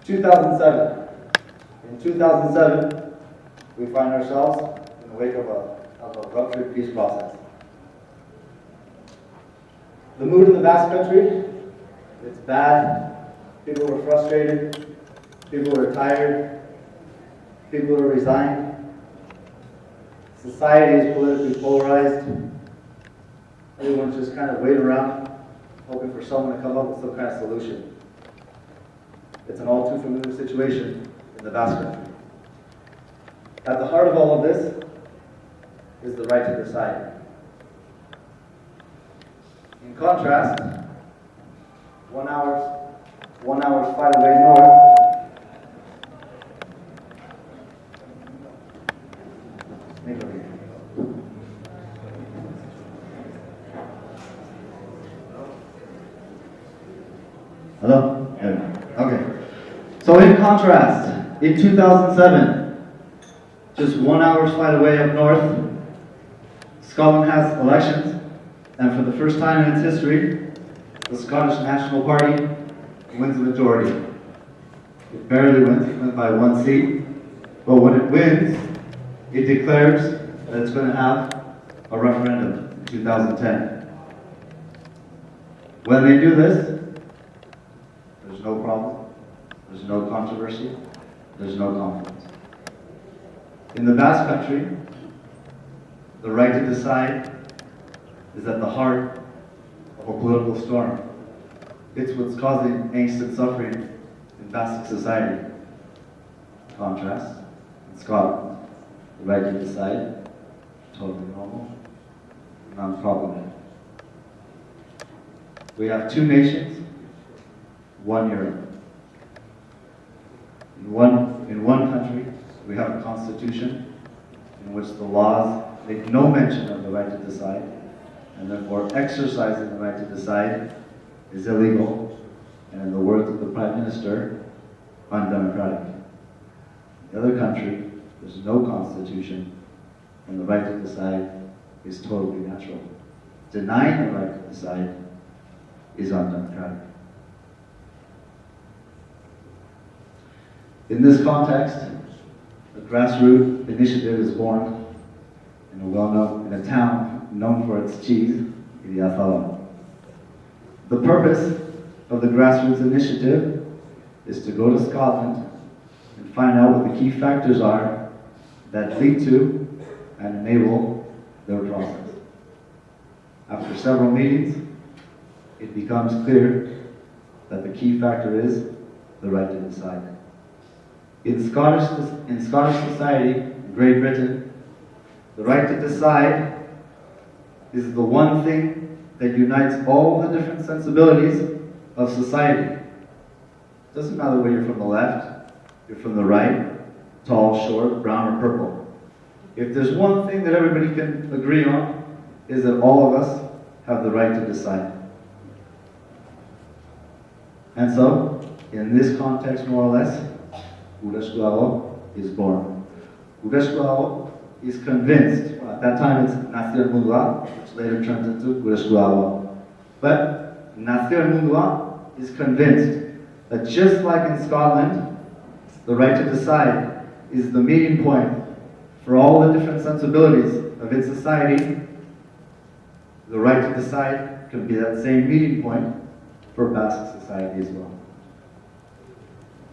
2007. In 2007, we find ourselves in the wake of a ruptured peace process. The mood in the Basque Country, it's bad. People were frustrated. People were tired. People were resigned. Society is politically polarized. Everyone's just kind of waiting around, hoping for someone to come up with some kind of solution. It's an all too familiar situation in the Basque Country. At the heart of all of this is the right to decide. In contrast, 1 hour's flight away north, hello? Okay. So in contrast, in 2007, just 1 hour's flight away up north, Scotland has elections, and for the first time in its history, the Scottish National Party wins the majority. It barely wins, it went by 1 seat, but when it wins, it declares that it's going to have a referendum in 2010. When they do this, there's no problem, there's no controversy, there's no conflict. In the Basque Country, the right to decide is at the heart of a political storm. It's what's causing angst and suffering in Basque society. In contrast, in Scotland, the right to decide, totally normal, non-problematic. We have two nations, one Europe. In one country, we have a constitution in which the laws make no mention of the right to decide, and therefore exercising the right to decide is illegal, and in the words of the Prime Minister, undemocratic. In the other country, there's no constitution, and the right to decide is totally natural. Denying the right to decide is undemocratic. In this context, a grassroots initiative is born in a town known for its cheese, Iliasala. The purpose of the grassroots initiative is to go to Scotland and find out what the key factors are that lead to and enable their process. After several meetings, it becomes clear that the key factor is the right to decide. In Scottish society, in Great Britain, the right to decide is the one thing that unites all the different sensibilities of society. It doesn't matter whether you're from the left, you're from the right, tall, short, brown, or purple. If there's one thing that everybody can agree on, is that all of us have the right to decide. And so, in this context, more or less, Urashkuao is born. Urashkuao is convinced, well, at that time it's Nasir Mundua, which later turns into Urashkuao. But Nasir Mundua is convinced that just like in Scotland, the right to decide is the meeting point for all the different sensibilities of its society. The right to decide can be that same meeting point for Basque society as well.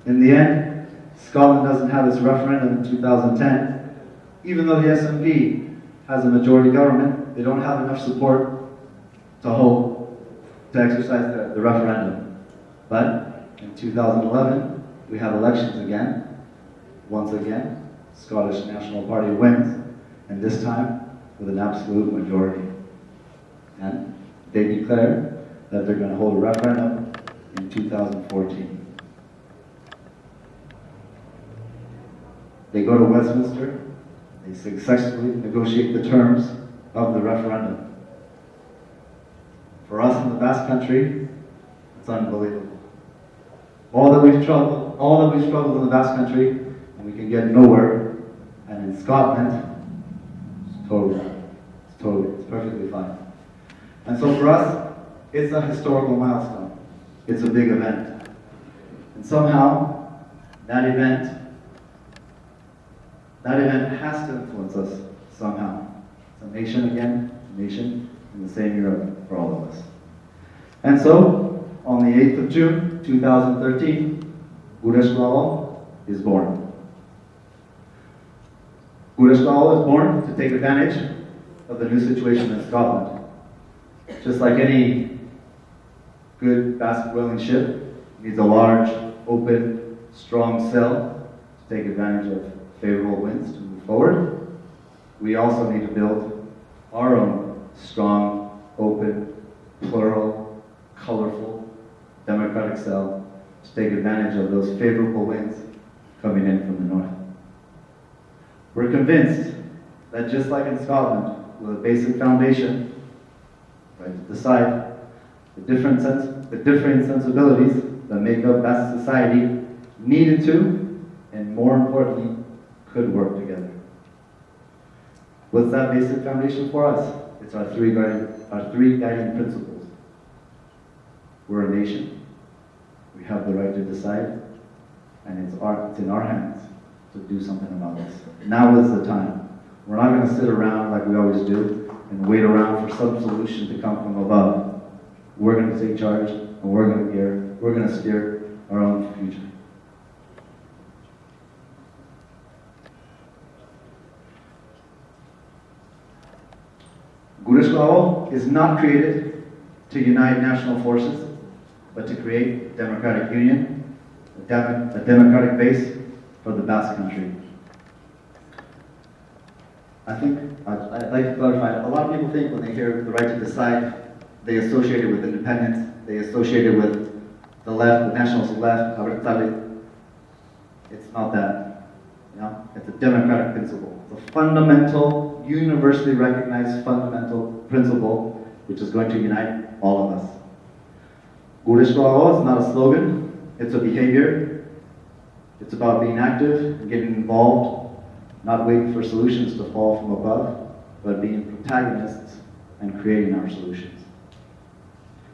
In the end, Scotland doesn't have its referendum in 2010. Even though the SNP has a majority government, they don't have enough support to exercise the referendum. But in 2011, we have elections again. Once again, Scottish National Party wins, and this time with an absolute majority. And they declare that they're going to hold a referendum in 2014. They go to Westminster, they successfully negotiate the terms of the referendum. For us in the Basque Country, it's unbelievable. All that we've struggled in the Basque Country, and we can get nowhere. And in Scotland, it's perfectly fine. And so for us, it's a historical milestone. It's a big event. And somehow, that event has to influence us somehow. It's a nation again, a nation in the same era for all of us. And so, on the 8th of June, 2013, Gureshwaro is born. Gureshwaro is born to take advantage of the new situation in Scotland. Just like any good basket-whaling ship needs a large, open, strong sail to take advantage of favorable winds to move forward, we also need to build our own strong, open, plural, colorful, democratic sail to take advantage of those favorable winds coming in from the north. We're convinced that just like in Scotland, with a basic foundation, right, to decide the different sensibilities that make up Basque society needed to, and more importantly, could work together. What's that basic foundation for us? It's our three guiding principles. We're a nation. We have the right to decide, and it's in our hands to do something about this. Now is the time. We're not going to sit around like we always do and wait around for some solution to come from above. We're going to take charge, and we're going to steer our own future. Gureshwaro is not created to unite national forces, but to create a democratic union, a democratic base for the Basque country. I think, I'd like to clarify, a lot of people think when they hear the right to decide, they associate it with independence, they associate it with the left, the nationalist left, it's not that. You know? It's a democratic principle. It's a fundamental, universally recognized fundamental principle which is going to unite all of us. Gureshwaro is not a slogan, it's a behavior. It's about being active and getting involved, not waiting for solutions to fall from above, but being protagonists and creating our solutions.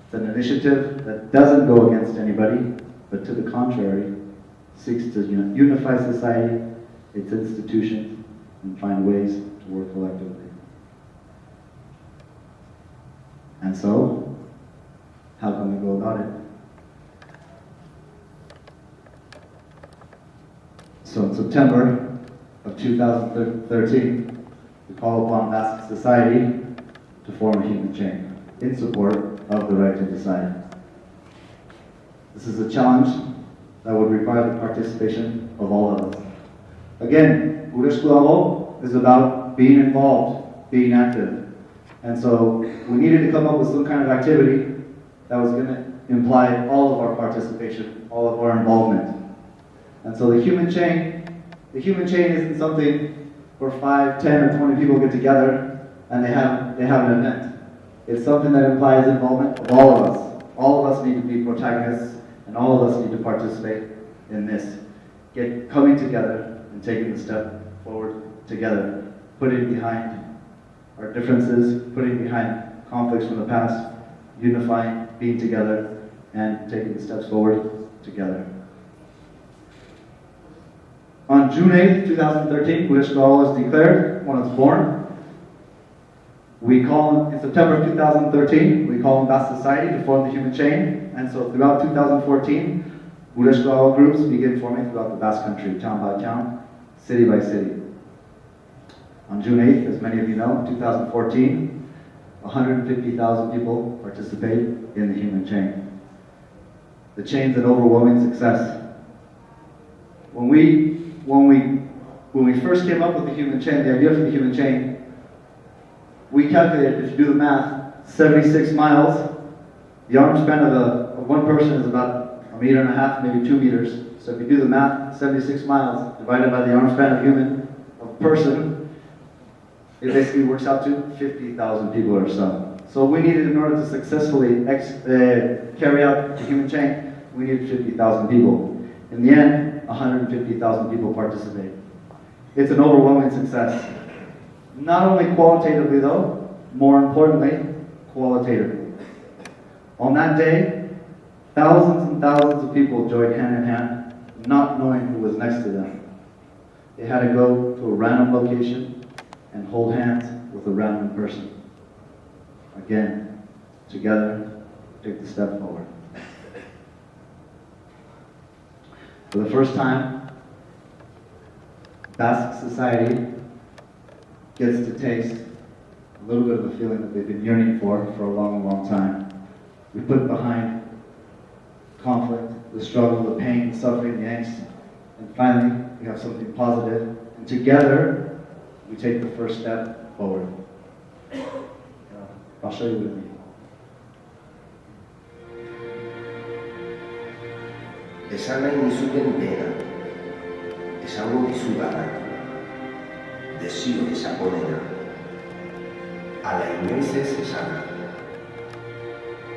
It's an initiative that doesn't go against anybody, but to the contrary, seeks to unify society, its institutions, and find ways to work collectively. And so, how can we go about it? So in September of 2013, we call upon Basque society to form a human chain in support of the right to decide. This is a challenge that would require the participation of all of us. Again, Gureshwaro is about being involved, being active. And so we needed to come up with some kind of activity that was going to imply all of our participation, all of our involvement. And so the human chain isn't something where 5, 10, or 20 people get together and they have an event. It's something that implies involvement of all of us. All of us need to be protagonists, and all of us need to participate in this. Coming together and taking the step forward together, putting behind our differences, putting behind conflicts from the past, unifying, being together, and taking the steps forward together. On June 8th, 2013, Gureshwaro is declared when it's born. In September of 2013, we call on Basque society to form the human chain, and so throughout 2014, Gureshwaro groups begin forming throughout the Basque country, town by town, city by city. On June 8th, as many of you know, 2014, 150,000 people participate in the human chain. The chain's an overwhelming success. When we first came up with the human chain, the idea for the human chain, we calculated, if you do the math, 76 miles. The arm span of one person is about 1.5 meters, maybe 2 meters. So if you do the math, 76 miles divided by the arm span of a person, it basically works out to 50,000 people or so. So we needed, in order to successfully carry out the human chain, we needed 50,000 people. In the end, 150,000 people participate. It's an overwhelming success. Not only qualitatively though, more importantly, qualitatively. On that day, thousands and thousands of people joined hand in hand, not knowing who was next to them. They had to go to a random location and hold hands with a random person. Again, together, take the step forward. For the first time, Basque society gets to taste a little bit of a feeling that they've been yearning for a long, long time. We put behind conflict, the struggle, the pain, the suffering, the angst, and finally, we have something positive, and together, we take the first step forward. I'll show you with me. Esan nahi nizuten dena, esango dizudana, desio esakonena, ala inoiz ez esana,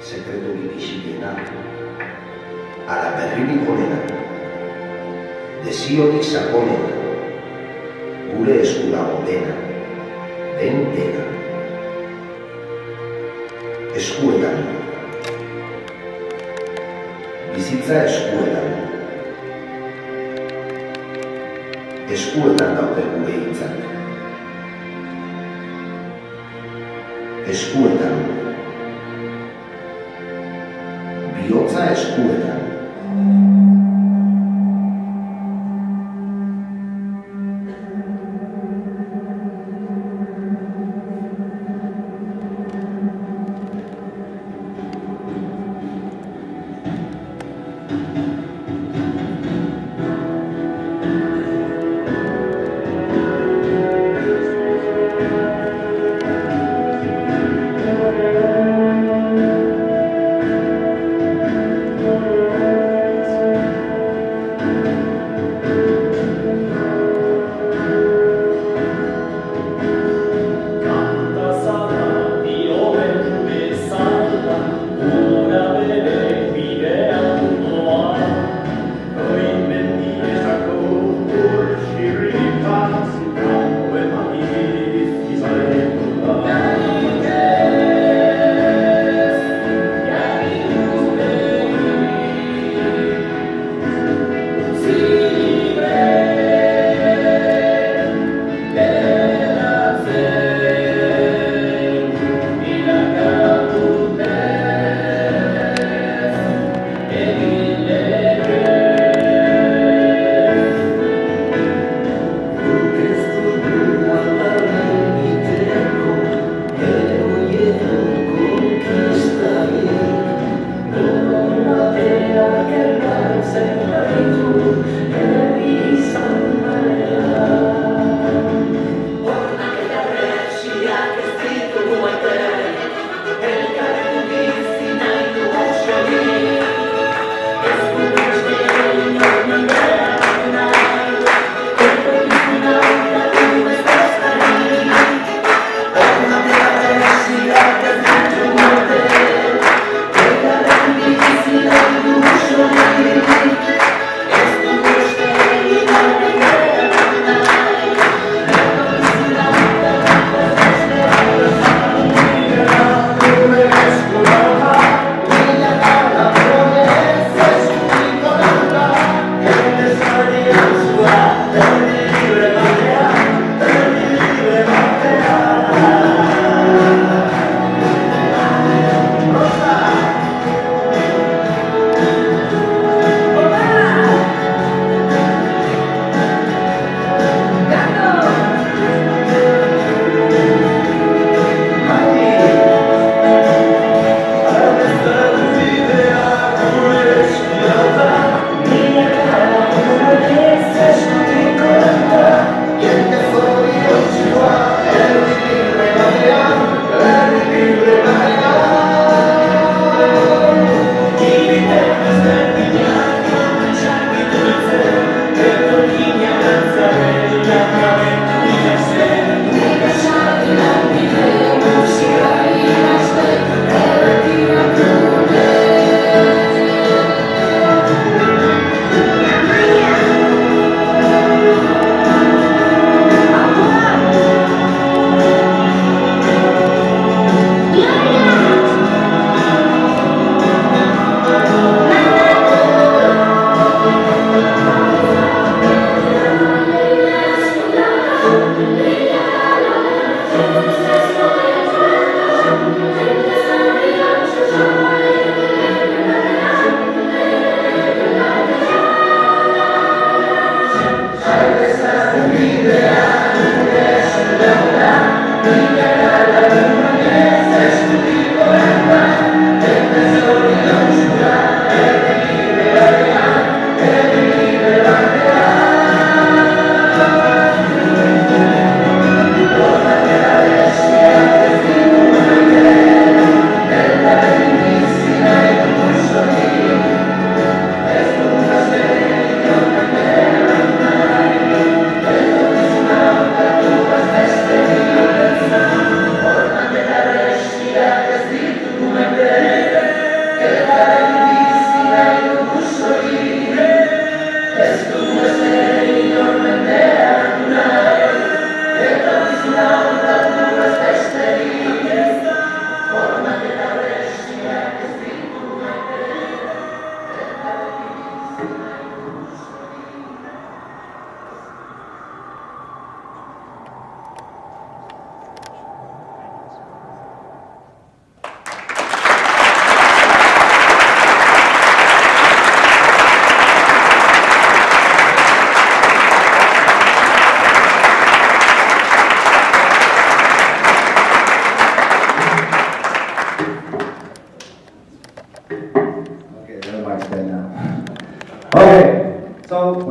sekreturik isilena, ala berririk onena, desiorik sakonena, gure esku dago dena, den dena. Eskuetan, bizitza eskuetan. Eskuetan daude gure hitzak. Eskuetan. Bihotza eskuetan.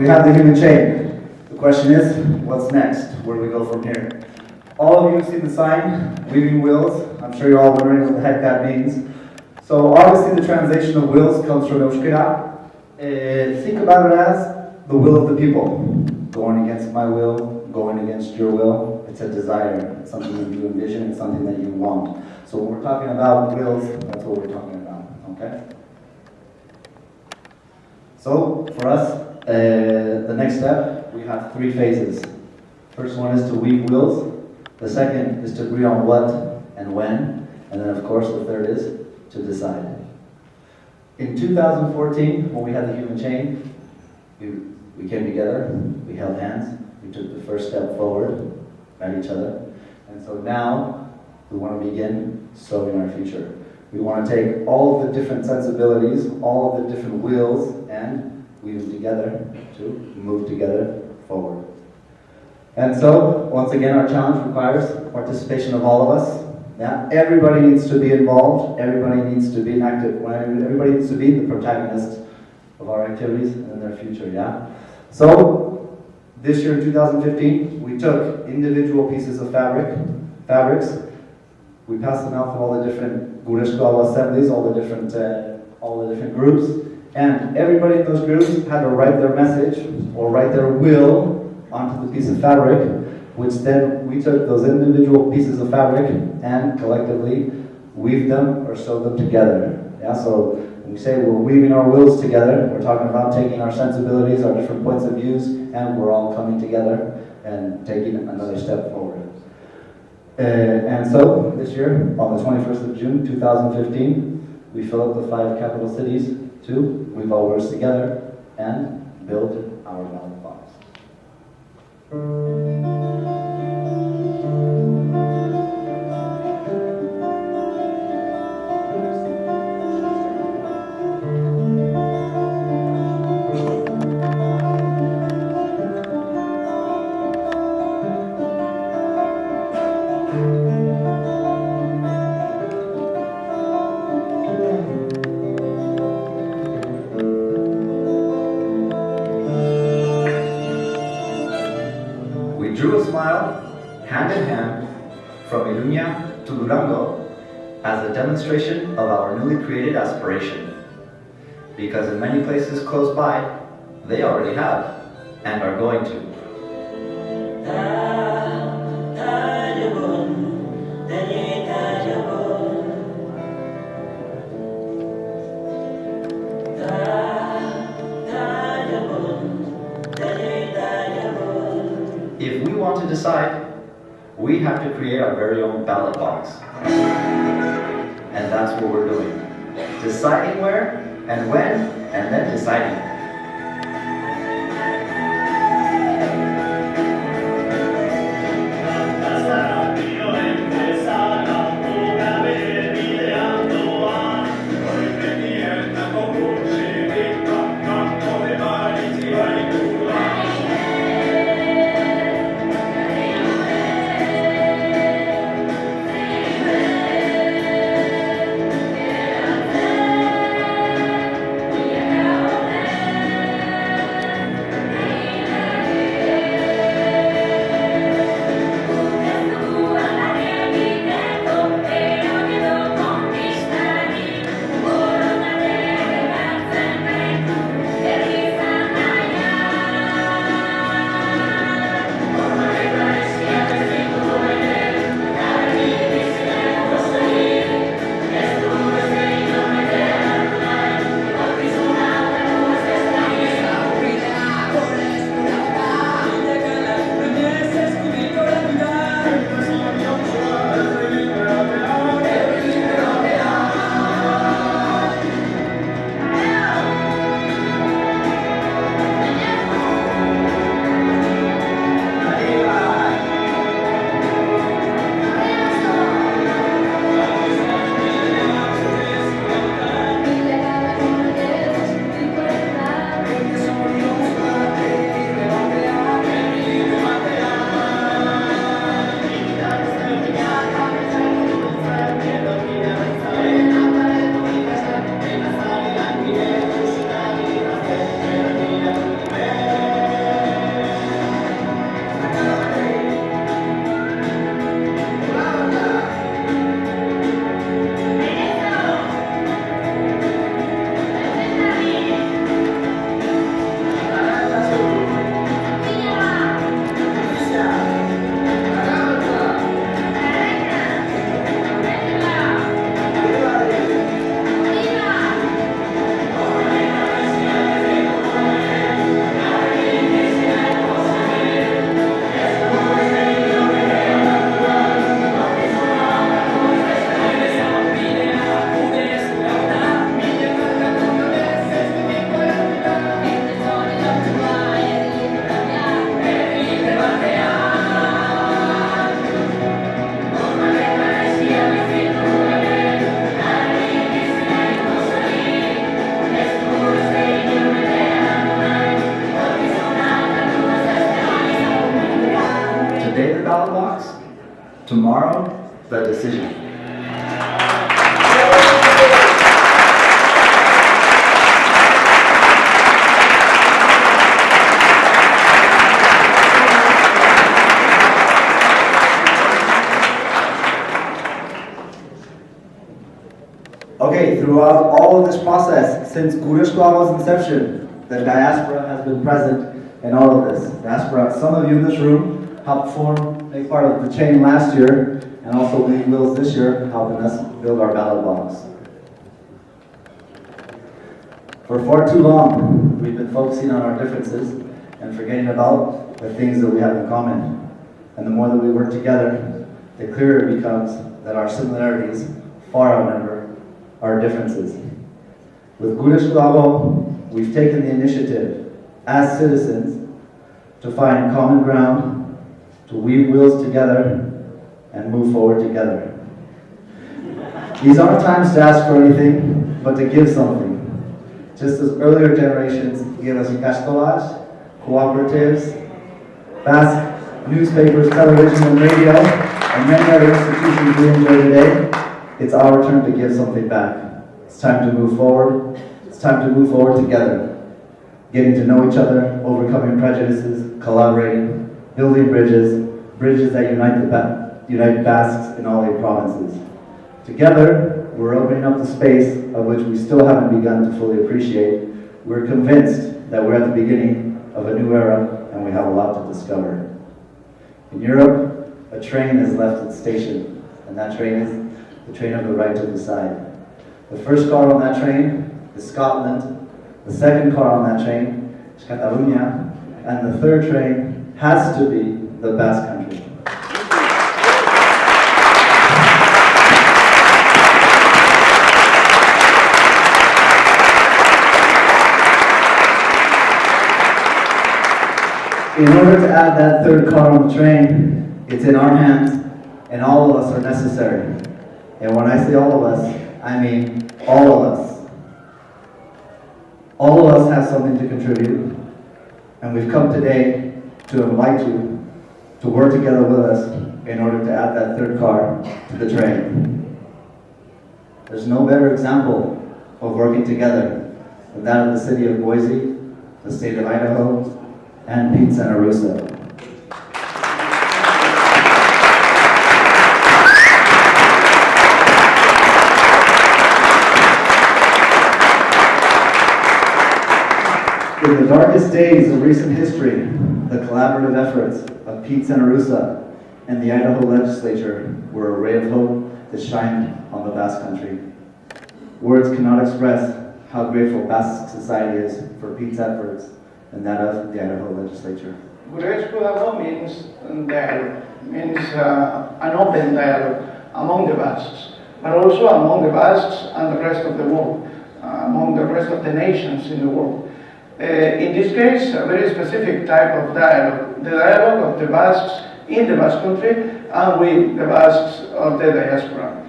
we have the human chain. The question is, what's next? Where do we go from here? All of you have seen the sign, weaving wheels. I'm sure you're all wondering what the heck that means. So obviously the translation of wheels comes from Euskera. Think about it as the will of the people. Going against my will, going against your will. It's a desire. It's something that you envision. It's something that you want. So when we're talking about wills, that's what we're talking about. Okay? So for us, the next step, we have 3 phases. First one is to weave wills. The second is to agree on what and when. And then of course the third is to decide. In 2014, when we had the human chain, we came together, we held hands, we took the first step forward, met each other. And so now, we want to begin sowing our future. We want to take all of the different sensibilities, all of the different wills, and weave them together to move together forward. And so, once again, our challenge requires participation of all of us. Yeah? Everybody needs to be involved, everybody needs to be active, everybody needs to be the protagonist of our activities and their future, yeah? So, this year in 2015, we took individual pieces of fabrics, we passed them out to all the different Gureshkala assemblies, all the different groups, and everybody in those groups had to write their message or write their will onto the piece of fabric, which then we took those individual pieces of fabric and collectively weaved them or sewed them together. Yeah, so when we say we're weaving our wills together, we're talking about taking our sensibilities, our different points of views, and we're all coming together and taking another step forward. And so this year, on the 21st of June 2015, we fill up the 5 capital cities to weave our wills together and build our ballot box. We drew a smile, hand in hand, from Iruña to Durango as a demonstration of our newly created aspiration. Because in many places close by, they already have and are going to. If we want to decide, we have to create our very own ballot box. And that's what we're doing. Deciding where and when, and then deciding. Today the ballot box, tomorrow the decision. Okay, throughout all of this process, since Gure Esclavo's inception, the diaspora has been present in all of this. Diaspora, some of you in this room helped make part of the chain last year, and also lead wheels this year, helping us build our ballot box. For far too long, we've been focusing on our differences and forgetting about the things that we have in common. And the more that we work together, the clearer it becomes that our similarities far outnumber our differences. With Gure Esclavo, we've taken the initiative as citizens to find common ground, to weave wheels together, and move forward together. These aren't times to ask for anything, but to give something. Just as earlier generations gave us ikastolas, cooperatives, Basque newspapers, television, and radio, and many other institutions we enjoy today, it's our turn to give something back. It's time to move forward. It's time to move forward together. Getting to know each other, overcoming prejudices, collaborating, building bridges that unite Basques in all 8 provinces. Together, we're opening up the space of which we still haven't begun to fully appreciate. We're convinced that we're at the beginning of a new era and we have a lot to discover. In Europe, a train has left its station, and that train is the train of the right to decide. The first car on that train is Scotland, the second car on that train is Catalonia, and the third train has to be the Basque Country. In order to add that third car on the train, it's in our hands, and all of us are necessary. And when I say all of us, I mean all of us. All of us have something to contribute, and we've come today to invite you to work together with us in order to add that third car to the train. There's no better example of working together than that of the city of Boise, the state of Idaho, and Pete Santa Rosa. In the darkest days of recent history, the collaborative efforts of Pete Santa Rosa and the Idaho legislature were a ray of hope that shined on the Basque Country. Words cannot express how grateful Basque society is for Pete's efforts and that of the Idaho legislature. Gure Esclavo means dialogue, means an open dialogue among the Basques, but also among the Basques and the rest of the world, among the rest of the nations in the world. In this case, a very specific type of dialogue, the dialogue of the Basques in the Basque Country and with the Basques of the diaspora.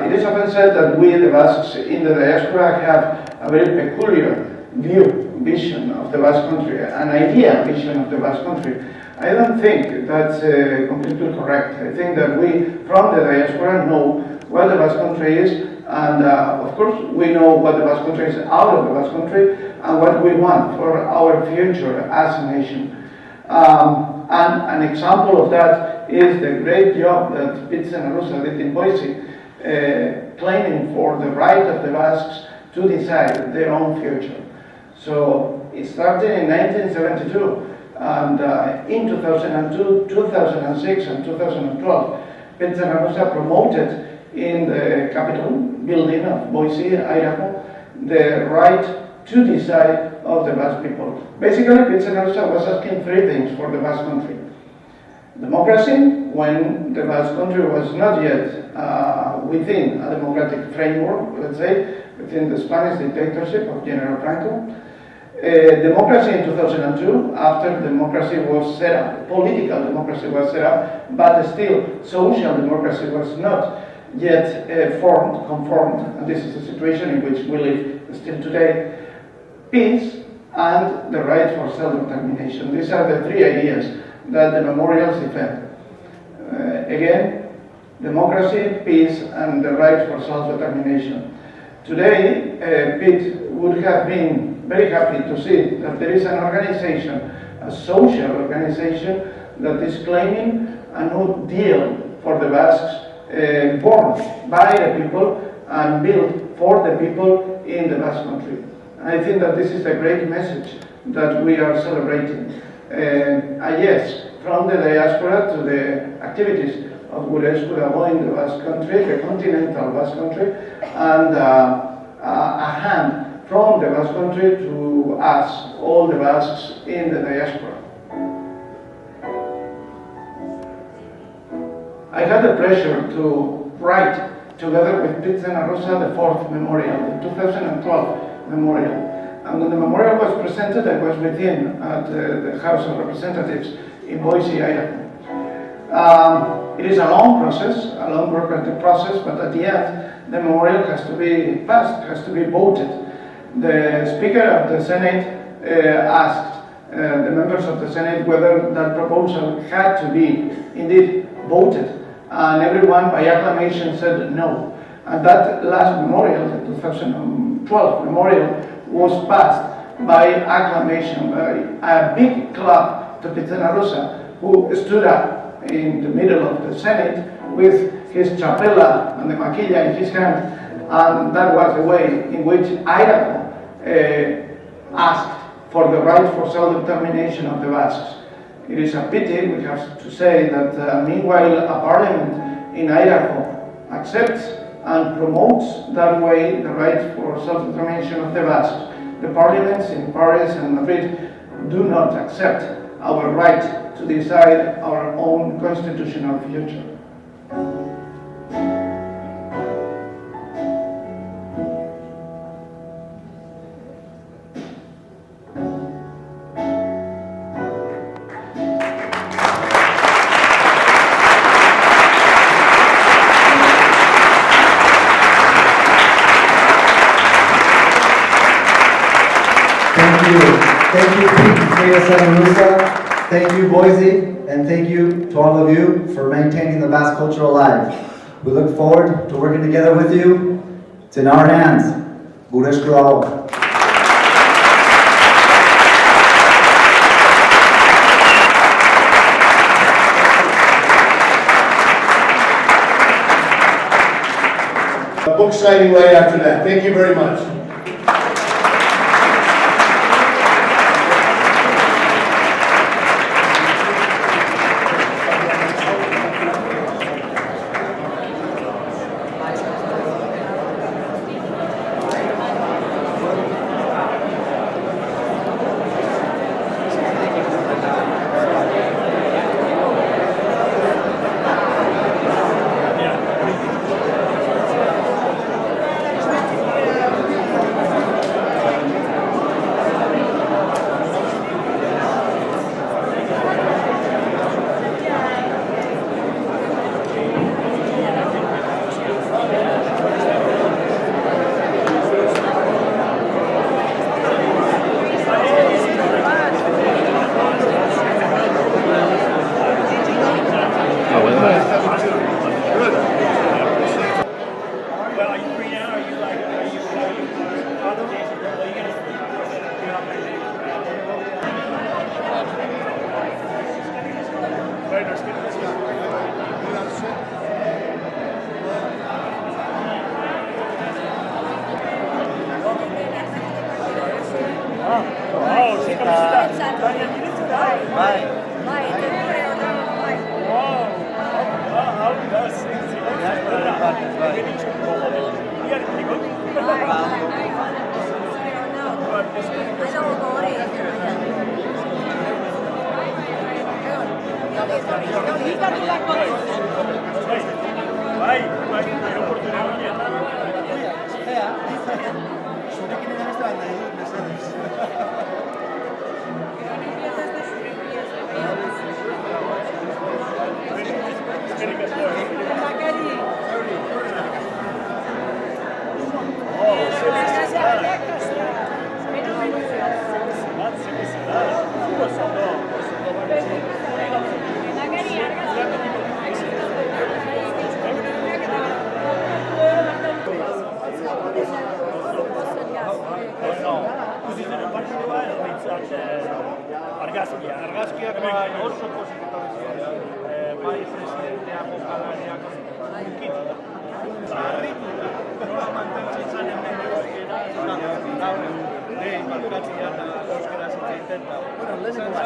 It is often said that we, the Basques in the diaspora, have a very peculiar vision of the Basque Country, an idea vision of the Basque Country. I don't think that's completely correct. I think that we, from the diaspora, know what the Basque Country is, and of course we know what the Basque Country is out of the Basque Country, and what we want for our future as a nation. And an example of that is the great job that Pete Santa Rosa did in Boise, claiming for the right of the Basques to decide their own future. So it started in 1972, and in 2002, 2006, and 2012, Pete Santa Rosa promoted in the Capitol building of Boise, Idaho, the right to decide of the Basque people. Basically, Pete Santa Rosa was asking 3 things for the Basque Country. Democracy, when the Basque Country was not yet within a democratic framework, let's say, within the Spanish dictatorship of General Franco. Democracy in 2002, after democracy was set up, political democracy was set up, but still social democracy was not yet conformed, and this is the situation in which we live still today. Peace and the right for self-determination. These are the 3 ideas that the memorials defend. Again, democracy, peace, and the right for self-determination. Today, Pete would have been very happy to see that there is an organization, a social organization, that is claiming a new deal for the Basques, born by the people and built for the people in the Basque Country. I think that this is a great message that we are celebrating. Yes, from the diaspora to the activities of Gure Eskurago in the Basque Country, the continental Basque Country, and a hand from the Basque Country to us, all the Basques in the diaspora. I had the pleasure to write together with Pete Rosa the fourth memorial, the 2012 memorial. And when the memorial was presented, I was with him at the House of Representatives in Boise, Idaho. It is a long process, a long bureaucratic process, but at the end, the memorial has to be passed, has to be voted. The Speaker of the Senate asked the members of the Senate whether that proposal had to be indeed voted, and everyone by acclamation said no. And that last memorial, the 2012 memorial, was passed by acclamation, by a big clap to Pete Rosa, who stood up in the middle of the Senate with his chapela and the maquilla in his hand, and that was the way in which Idaho asked for the right for self-determination of the Basques. It is a pity, we have to say, that meanwhile a parliament in Idaho accepts and promotes that way the right for self-determination of the Basques. The parliaments in Paris and Madrid do not accept our right to decide our own constitutional future. Thank you, Pete Rosa. Thank you, Boise, and thank you to all of you for maintaining the Basque culture alive. We look forward to working together with you. It's in our hands. Gure Eskurago. A book signing right after that. Thank you very much. Oso, ikusi zen partidua, behintzat argazkiak bai oso positiboak ziren. Bai presidentea, jokalariak, unkituta. Harrituta, nola mantentzen zen hemen euskera, gaur egun, lehen markatzea eta euskera zitzaiten.